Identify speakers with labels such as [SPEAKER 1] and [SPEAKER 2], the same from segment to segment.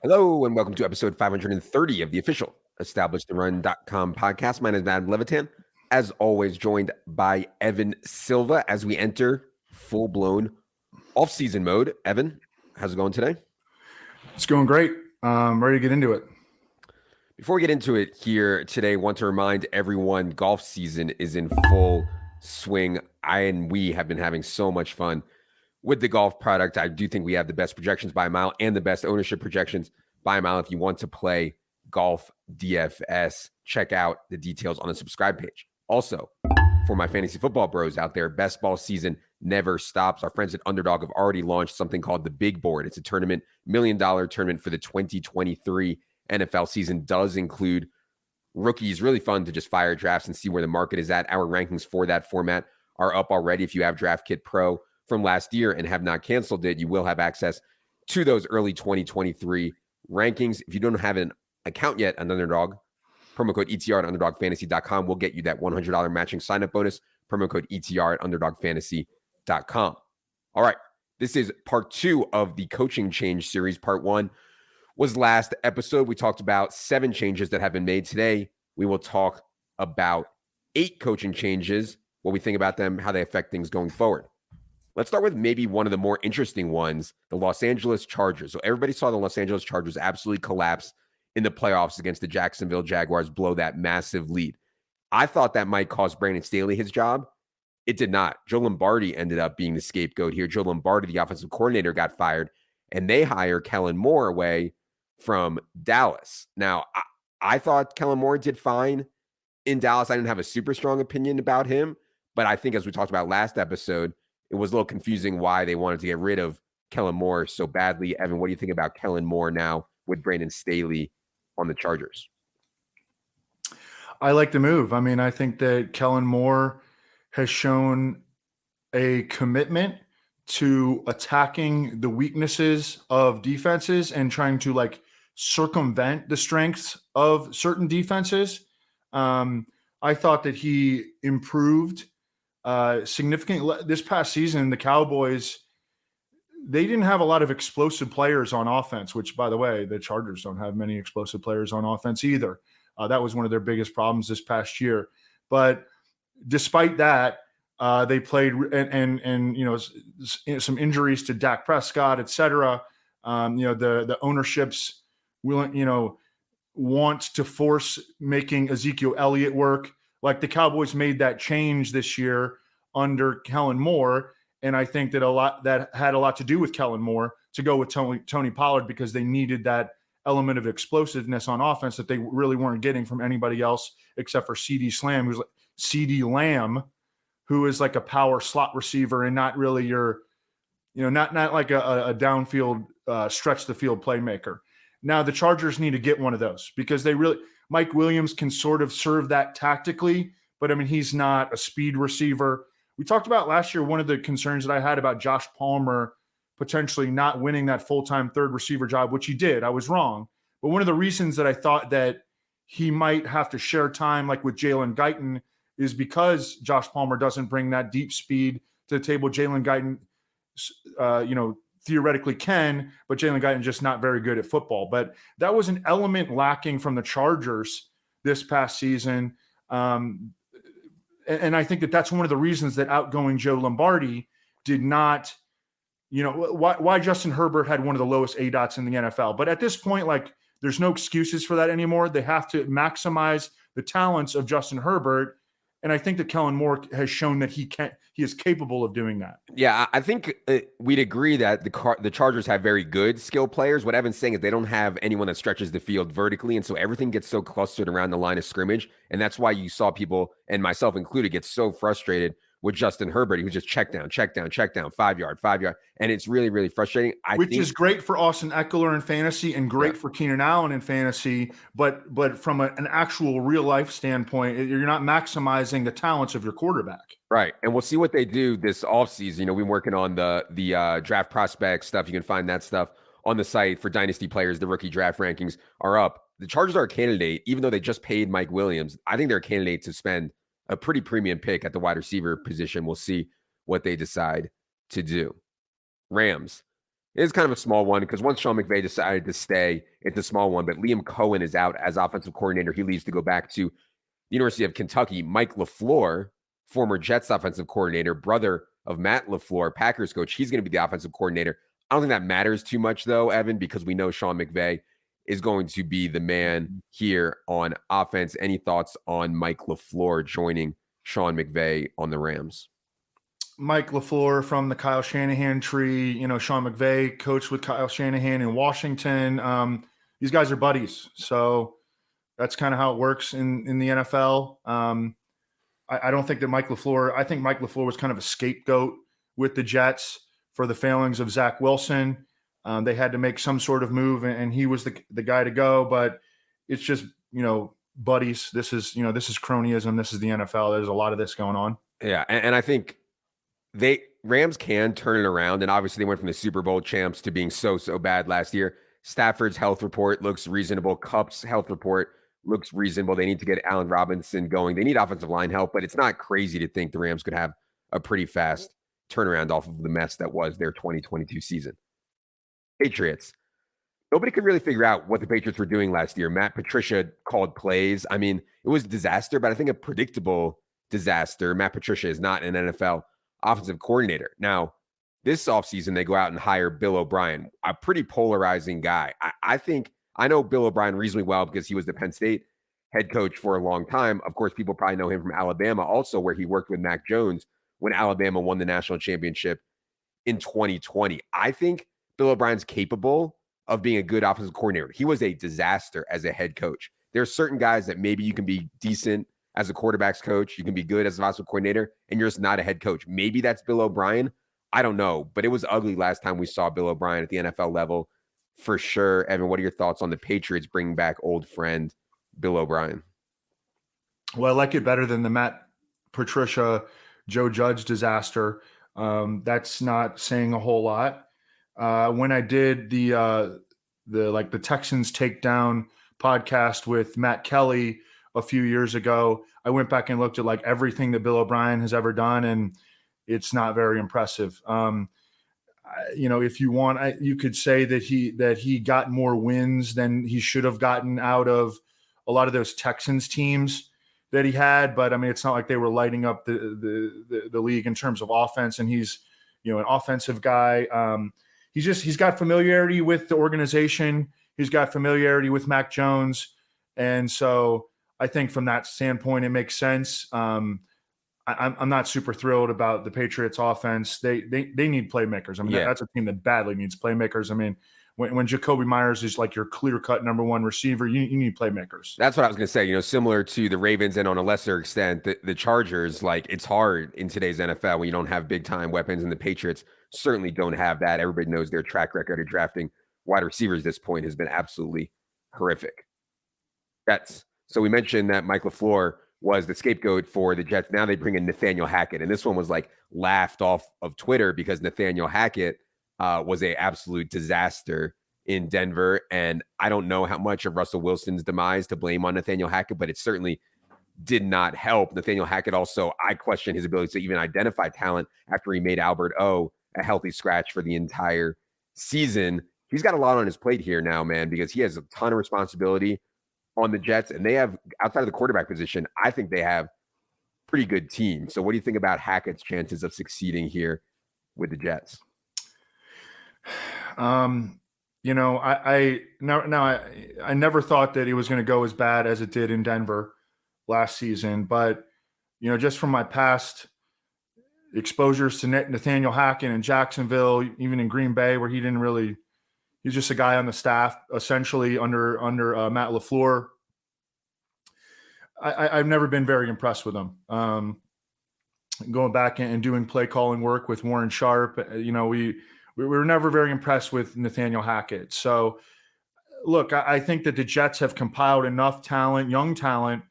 [SPEAKER 1] Hello, and welcome to episode 530 of the official EstablishTheRun.com podcast. My name is Adam Levitan. As always, joined by Evan Silva as we enter full-blown off-season mode. Evan, how's it going today?
[SPEAKER 2] It's going great. Ready to get into it.
[SPEAKER 1] Before we get into it here today, I want to remind everyone golf season is in full swing. I and we have been having so much fun with the golf product. I do think we have the best projections by a mile and the best ownership projections by a mile. If you want to play golf DFS, check out the details on the subscribe page. Also, for my fantasy football bros out there, best ball season never stops. Our friends at Underdog have already launched something called the Big Board. It's a tournament, $1 million tournament for the 2023 NFL season. Does include rookies. Really fun to just fire drafts and see where the market is at. Our rankings for that format are up already. If you have DraftKit Pro from last year and have not canceled it, you will have access to those early 2023 rankings. If you don't have an account yet on Underdog, promo code ETR at UnderdogFantasy.com will get you that $100 matching sign-up bonus. Promo code ETR at UnderdogFantasy.com. All right, this is part 2 of the coaching change series. Part 1 was last episode. We talked about 7 changes that have been made. Today, we will talk about 8 coaching changes, what we think about them, how they affect things going forward. Let's start with maybe one of the more interesting ones, the Los Angeles Chargers. So everybody saw the Los Angeles Chargers absolutely collapse in the playoffs against the Jacksonville Jaguars, blow that massive lead. I thought that might cost Brandon Staley his job. It did not. Joe Lombardi ended up being the scapegoat here. Joe Lombardi, the offensive coordinator, got fired, and they hire Kellen Moore away from Dallas. Now, I thought Kellen Moore did fine in Dallas. I didn't have a super strong opinion about him, but I think as we talked about last episode, it was a little confusing why they wanted to get rid of Kellen Moore so badly. Evan, what do you think about Kellen Moore now with Brandon Staley on the Chargers?
[SPEAKER 2] I like the move. I mean, I think that Kellen Moore has shown a commitment to attacking the weaknesses of defenses and trying to circumvent the strengths of certain defenses. I thought that he improved significantly this past season. The Cowboys, they didn't have a lot of explosive players on offense, which, by the way, the Chargers don't have many explosive players on offense either. That was one of their biggest problems this past year. But despite that, they played and some injuries to Dak Prescott, et cetera. The ownership's want to force making Ezekiel Elliott work. Like the Cowboys made that change this year under Kellen Moore. And I think that had a lot to do with Kellen Moore to go with Tony Pollard, because they needed that element of explosiveness on offense that they really weren't getting from anybody else except for CeeDee Lamb, who is like a power slot receiver and not really your, not like a downfield stretch the field playmaker. Now the Chargers need to get one of those, because Mike Williams can sort of serve that tactically, but I mean, he's not a speed receiver. We talked about last year, one of the concerns that I had about Josh Palmer potentially not winning that full-time third receiver job, which he did. I was wrong. But one of the reasons that I thought that he might have to share time like with Jalen Guyton is because Josh Palmer doesn't bring that deep speed to the table. Jalen Guyton, theoretically can, but Jalen Guyton just not very good at football. But that was an element lacking from the Chargers this past season. And I think that that's one of the reasons that outgoing Joe Lombardi did not, why Justin Herbert had one of the lowest ADOTs in the NFL. But at this point, there's no excuses for that anymore. They have to maximize the talents of Justin Herbert. And I think that Kellen Moore has shown that he is capable of doing that.
[SPEAKER 1] Yeah, I think we'd agree that the Chargers have very good skill players. What Evan's saying is they don't have anyone that stretches the field vertically, and so everything gets so clustered around the line of scrimmage, and that's why you saw people, and myself included, get so frustrated with Justin Herbert. He was just check down, 5 yard, and it's really, really frustrating.
[SPEAKER 2] Which is great for Austin Eckler in fantasy and great for Keenan Allen in fantasy, but from an actual real life standpoint, you're not maximizing the talents of your quarterback.
[SPEAKER 1] Right, and we'll see what they do this offseason. We've been working on the draft prospect stuff. You can find that stuff on the site for dynasty players. The rookie draft rankings are up. The Chargers are a candidate, even though they just paid Mike Williams. I think they're a candidate to spend a pretty premium pick at the wide receiver position. We'll see what they decide to do. Rams. It is kind of a small one because once Sean McVay decided to stay, it's a small one. But Liam Cohen is out as offensive coordinator. He leaves to go back to the University of Kentucky. Mike LaFleur, former Jets offensive coordinator, brother of Matt LaFleur, Packers coach, he's going to be the offensive coordinator. I don't think that matters too much, though, Evan, because we know Sean McVay is going to be the man here on offense. Any thoughts on Mike LaFleur joining Sean McVay on the Rams?
[SPEAKER 2] Mike LaFleur from the Kyle Shanahan tree. You know, Sean McVay coached with Kyle Shanahan in Washington. These guys are buddies. So that's kind of how it works in the NFL. I don't think that Mike LaFleur – I think Mike LaFleur was kind of a scapegoat with the Jets for the failings of Zach Wilson. They had to make some sort of move, and he was the guy to go. But it's just, buddies. This is cronyism. This is the NFL. There's a lot of this going on.
[SPEAKER 1] Yeah, and I think – Rams can turn it around, and obviously they went from the Super Bowl champs to being so bad last year. Stafford's health report looks reasonable. Kupp's health report looks reasonable. They need to get Allen Robinson going. They need offensive line help, but it's not crazy to think the Rams could have a pretty fast turnaround off of the mess that was their 2022 season. Patriots. Nobody could really figure out what the Patriots were doing last year. Matt Patricia called plays. I mean, it was a disaster, but I think a predictable disaster. Matt Patricia is not an NFL offensive coordinator. Now, this offseason, they go out and hire Bill O'Brien, a pretty polarizing guy. I know Bill O'Brien reasonably well because he was the Penn State head coach for a long time. Of course, people probably know him from Alabama also, where he worked with Mac Jones when Alabama won the national championship in 2020. I think Bill O'Brien's capable of being a good offensive coordinator. He was a disaster as a head coach. There are certain guys that maybe you can be decent as a quarterback's coach, you can be good as an offensive coordinator, and you're just not a head coach. Maybe that's Bill O'Brien. I don't know, but it was ugly last time we saw Bill O'Brien at the NFL level for sure. Evan, what are your thoughts on the Patriots bringing back old friend Bill O'Brien?
[SPEAKER 2] Well, I like it better than the Matt Patricia, Joe Judge disaster. That's not saying a whole lot. When I did the Texans Takedown podcast with Matt Kelly a few years ago, I went back and looked at everything that Bill O'Brien has ever done, and it's not very impressive. If you want, you could say that he got more wins than he should have gotten out of a lot of those Texans teams that he had. But I mean, it's not like they were lighting up the league in terms of offense, and he's an offensive guy. He's got familiarity with the organization. He's got familiarity with Mac Jones, and so I think from that standpoint, it makes sense. I'm not super thrilled about the Patriots offense. They need playmakers. I mean, that's a team that badly needs playmakers. I mean, when Jacoby Myers is your clear-cut number one receiver, you need playmakers.
[SPEAKER 1] That's what I was going to say. Similar to the Ravens and on a lesser extent, the Chargers, it's hard in today's NFL when you don't have big-time weapons, and the Patriots certainly don't have that. Everybody knows their track record of drafting wide receivers at this point has been absolutely horrific. So we mentioned that Mike LaFleur was the scapegoat for the Jets. Now they bring in Nathaniel Hackett. And this one was laughed off of Twitter because Nathaniel Hackett was an absolute disaster in Denver. And I don't know how much of Russell Wilson's demise to blame on Nathaniel Hackett, but it certainly did not help. Nathaniel Hackett also, I question his ability to even identify talent after he made Albert O a healthy scratch for the entire season. He's got a lot on his plate here now, man, because he has a ton of responsibility on the Jets, and they have, outside of the quarterback position, I think they have pretty good team. So what do you think about Hackett's chances of succeeding here with the Jets?
[SPEAKER 2] I never thought that it was going to go as bad as it did in Denver last season, but just from my past exposures to Nathaniel Hackett in Jacksonville, even in Green Bay, where he's just a guy on the staff, essentially under Matt LaFleur. I've never been very impressed with him. Going back and doing play calling work with Warren Sharp, we were never very impressed with Nathaniel Hackett. So, look, I think that the Jets have compiled enough talent, young talent,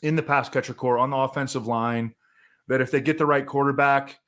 [SPEAKER 2] in the pass catcher core on the offensive line that if they get the right quarterback,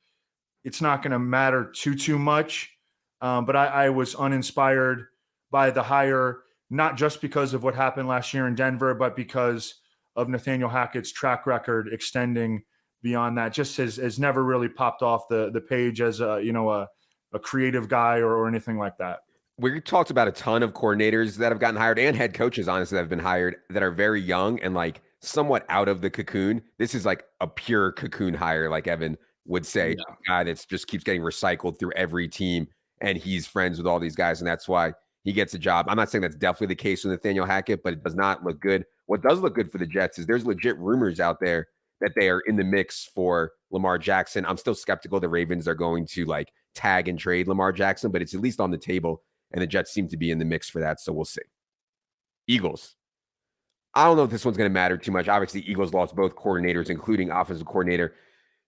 [SPEAKER 2] it's not going to matter too much. But I was uninspired by the hire, not just because of what happened last year in Denver, but because of Nathaniel Hackett's track record extending beyond that. Just has never really popped off the page as a a creative guy or anything like that.
[SPEAKER 1] We talked about a ton of coordinators that have gotten hired and head coaches, honestly, that have been hired that are very young and like somewhat out of the cocoon. This is like a pure cocoon hire, like Evan would say,
[SPEAKER 2] Yeah.
[SPEAKER 1] a guy that just keeps getting recycled through every team, and he's friends with all these guys, and that's why he gets a job. I'm not saying that's definitely the case with Nathaniel Hackett, but it does not look good. What does look good for the Jets is there's legit rumors out there that they are in the mix for Lamar Jackson. I'm still skeptical the Ravens are going to like tag and trade Lamar Jackson, but it's at least on the table, and the Jets seem to be in the mix for that, so we'll see. Eagles. I don't know if this one's going to matter too much. Obviously, Eagles lost both coordinators, including offensive coordinator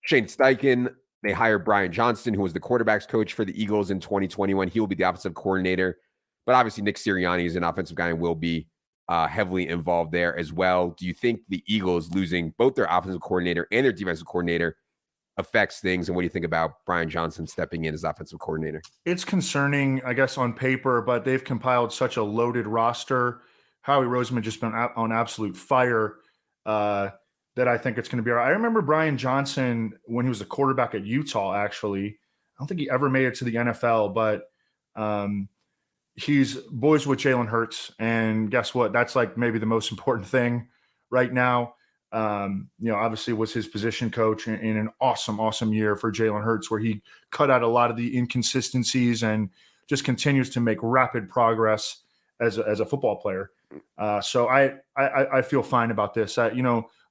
[SPEAKER 1] Shane Steichen. They hired Brian Johnston, who was the quarterback's coach for the Eagles in 2021. He will be the offensive coordinator. But obviously, Nick Sirianni is an offensive guy and will be heavily involved there as well. Do you think the Eagles losing both their offensive coordinator and their defensive coordinator affects things? And what do you think about Brian Johnson stepping in as offensive coordinator?
[SPEAKER 2] It's concerning, I guess, on paper, but they've compiled such a loaded roster. Howie Roseman just been on absolute fire that I think it's going to be all right. I remember Brian Johnson when he was the quarterback at Utah, actually. I don't think he ever made it to the NFL, but he's boys with Jalen Hurts. And guess what? That's like maybe the most important thing right now. Obviously was his position coach in an awesome year for Jalen Hurts, where he cut out a lot of the inconsistencies and just continues to make rapid progress as a football player. So I feel fine about this.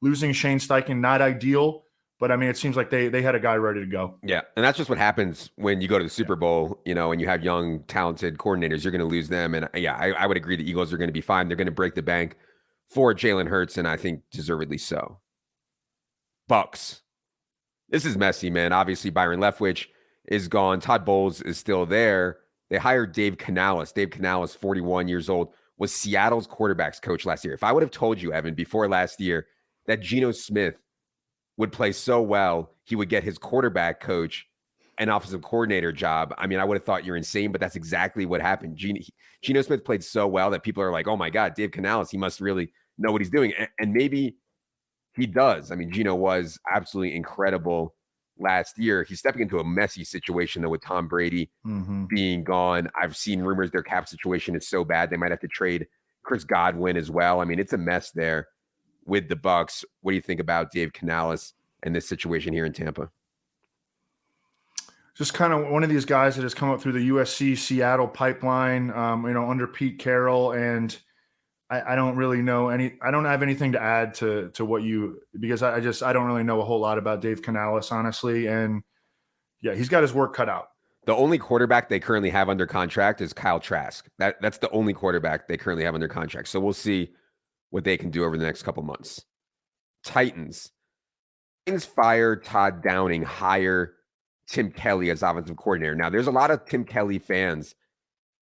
[SPEAKER 2] Losing Shane Steichen, not ideal, but I mean, it seems like they had a guy ready to go.
[SPEAKER 1] Yeah, and that's just what happens when you go to the Super Bowl, and you have young, talented coordinators. You're going to lose them. And yeah, I would agree the Eagles are going to be fine. They're going to break the bank for Jalen Hurts, and I think deservedly so. Bucks. This is messy, man. Obviously, Byron Leftwich is gone. Todd Bowles is still there. They hired Dave Canales. Dave Canales, 41 years old, was Seattle's quarterback's coach last year. If I would have told you, Evan, before last year that Geno Smith would play so well, he would get his quarterback coach an offensive coordinator job, I mean, I would have thought you're insane, but that's exactly what happened. Geno Smith played so well that people are like, oh my God, Dave Canales, he must really know what he's doing. And maybe he does. I mean, Geno was absolutely incredible last year. He's stepping into a messy situation, though, with Tom Brady being gone. I've seen rumors their cap situation is so bad they might have to trade Chris Godwin as well. I mean, it's a mess there with the Bucks. What do you think about Dave Canales and this situation here in Tampa?
[SPEAKER 2] Just kind of one of these guys that has come up through the USC Seattle pipeline, under Pete Carroll. And I don't really know I don't have anything to add to what because I don't really know a whole lot about Dave Canales, honestly. And yeah, he's got his work cut out.
[SPEAKER 1] The only quarterback they currently have under contract is Kyle Trask. That's the only quarterback they currently have under contract. So we'll see what they can do over the next couple months. Titans fire Todd Downing, hire Tim Kelly as offensive coordinator. Now, there's a lot of Tim Kelly fans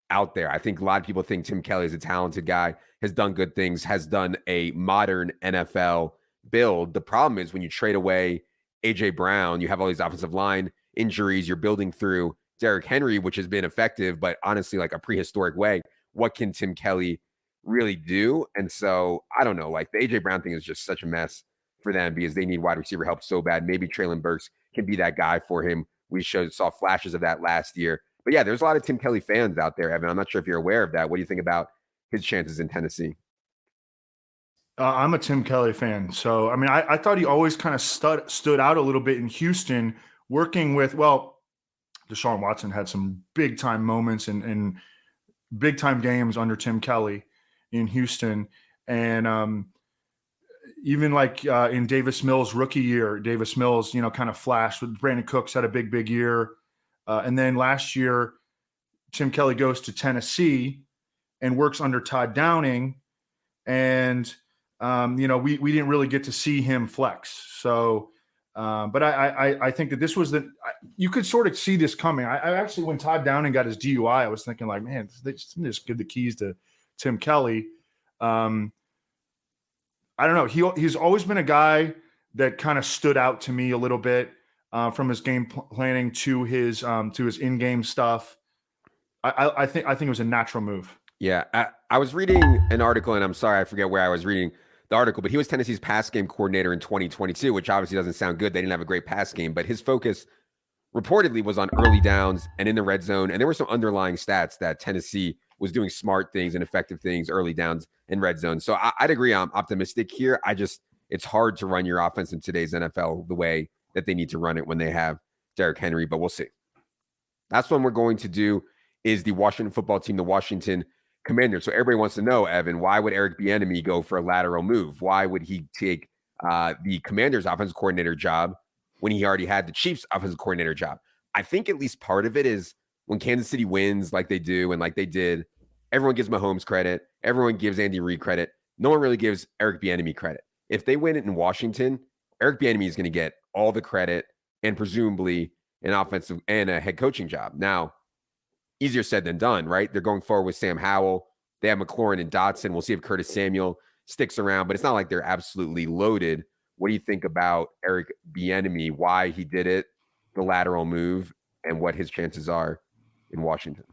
[SPEAKER 1] out there. I think a lot of people think Tim Kelly is a talented guy, has done good things, has done a modern NFL build. The problem is when you trade away A.J. Brown, you have all these offensive line injuries. You're building through Derrick Henry, which has been effective, but honestly, like a prehistoric way. What can Tim Kelly really do? And so, I don't know. Like the A.J. Brown thing is just such a mess for them because they need wide receiver help so bad. Maybe Treylon Burks can be that guy for him. We saw flashes of that last year. But yeah, there's a lot of Tim Kelly fans out there, Evan. I'm not sure if you're aware of that. What do you think about his chances in Tennessee?
[SPEAKER 2] I'm a Tim Kelly fan. So, I mean, I thought he always kind of stood out a little bit in Houston, working with, Deshaun Watson had some big-time moments and big-time games under Tim Kelly in Houston. And even like in Davis Mills' rookie year, Davis Mills, kind of flashed with Brandon Cooks had a big year. And then last year, Tim Kelly goes to Tennessee and works under Todd Downing. And, we didn't really get to see him flex. So, but I think that this was you could sort of see this coming. I actually, when Todd Downing got his DUI, I was thinking like, man, they just give the keys to Tim Kelly. I don't know. He's always been a guy that kind of stood out to me a little bit from his game planning to his in-game stuff. I think it was a natural move.
[SPEAKER 1] Yeah, I was reading an article, and I'm sorry, I forget where I was reading the article, but he was Tennessee's pass game coordinator in 2022, which obviously doesn't sound good. They didn't have a great pass game, but his focus reportedly was on early downs and in the red zone. And there were some underlying stats that Tennessee was doing smart things and effective things early downs in red zone. So I'd agree. I'm optimistic here. It's hard to run your offense in today's NFL the way that they need to run it when they have Derrick Henry, but we'll see. That's one we're going to do is the Washington football team, the Washington Commanders. So everybody wants to know, Evan, why would Eric Bieniemy go for a lateral move? Why would he take the Commanders offensive coordinator job when he already had the Chiefs offensive coordinator job? I think at least part of it is when Kansas City wins like they do and like they did, everyone gives Mahomes credit. Everyone gives Andy Reid credit. No one really gives Eric Bieniemy credit. If they win it in Washington, Eric Bieniemy is going to get all the credit and presumably an offensive and a head coaching job. Now, easier said than done, right? They're going forward with Sam Howell. They have McLaurin and Dotson. We'll see if Curtis Samuel sticks around, but it's not like they're absolutely loaded. What do you think about Eric Bieniemy, why he did it, the lateral move, and what his chances are in Washington?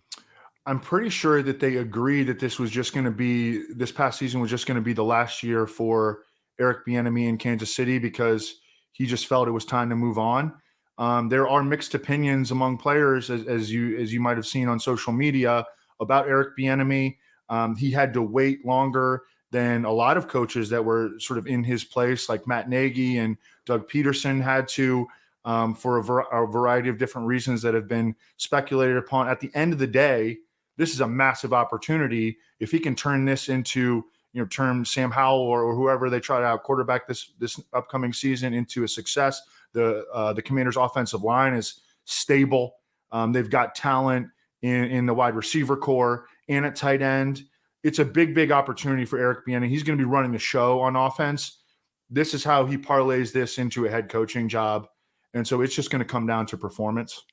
[SPEAKER 2] I'm pretty sure that they agreed that this past season was just going to be the last year for Eric Bieniemy in Kansas City because he just felt it was time to move on. There are mixed opinions among players, as you might have seen on social media, about Eric Bieniemy. He had to wait longer than a lot of coaches that were sort of in his place, like Matt Nagy and Doug Peterson had to, for a variety of different reasons that have been speculated upon. At the end of the day, this is a massive opportunity. If he can turn this into, turn Sam Howell or whoever they try to out quarterback this upcoming season into a success. The Commanders' offensive line is stable. They've got talent in the wide receiver core and at tight end. It's a big, big opportunity for Eric Bieniemy. He's going to be running the show on offense. This is how he parlays this into a head coaching job. And so it's just going to come down to performance.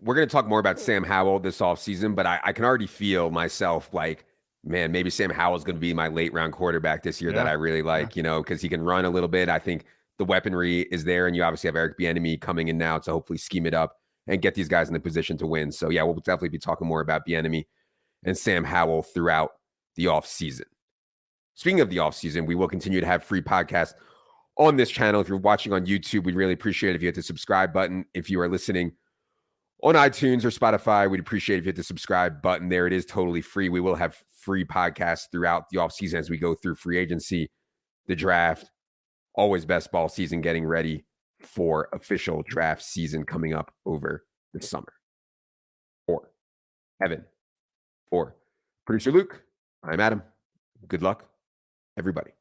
[SPEAKER 1] We're going to talk more about Sam Howell this offseason, but I can already feel myself like, man, maybe Sam Howell's going to be my late round quarterback this year that I really like, because he can run a little bit. I think the weaponry is there, and you obviously have Eric Bieniemy coming in now to hopefully scheme it up and get these guys in the position to win. So, yeah, we'll definitely be talking more about Bieniemy and Sam Howell throughout the offseason. Speaking of the offseason, we will continue to have free podcasts on this channel. If you're watching on YouTube, we'd really appreciate it if you hit the subscribe button. If you are listening on iTunes or Spotify, we'd appreciate if you hit the subscribe button there. It is totally free. We will have free podcasts throughout the offseason as we go through free agency, the draft, always best ball season, getting ready for official draft season coming up over the summer. For Evan, for producer Luke, I'm Adam. Good luck, everybody.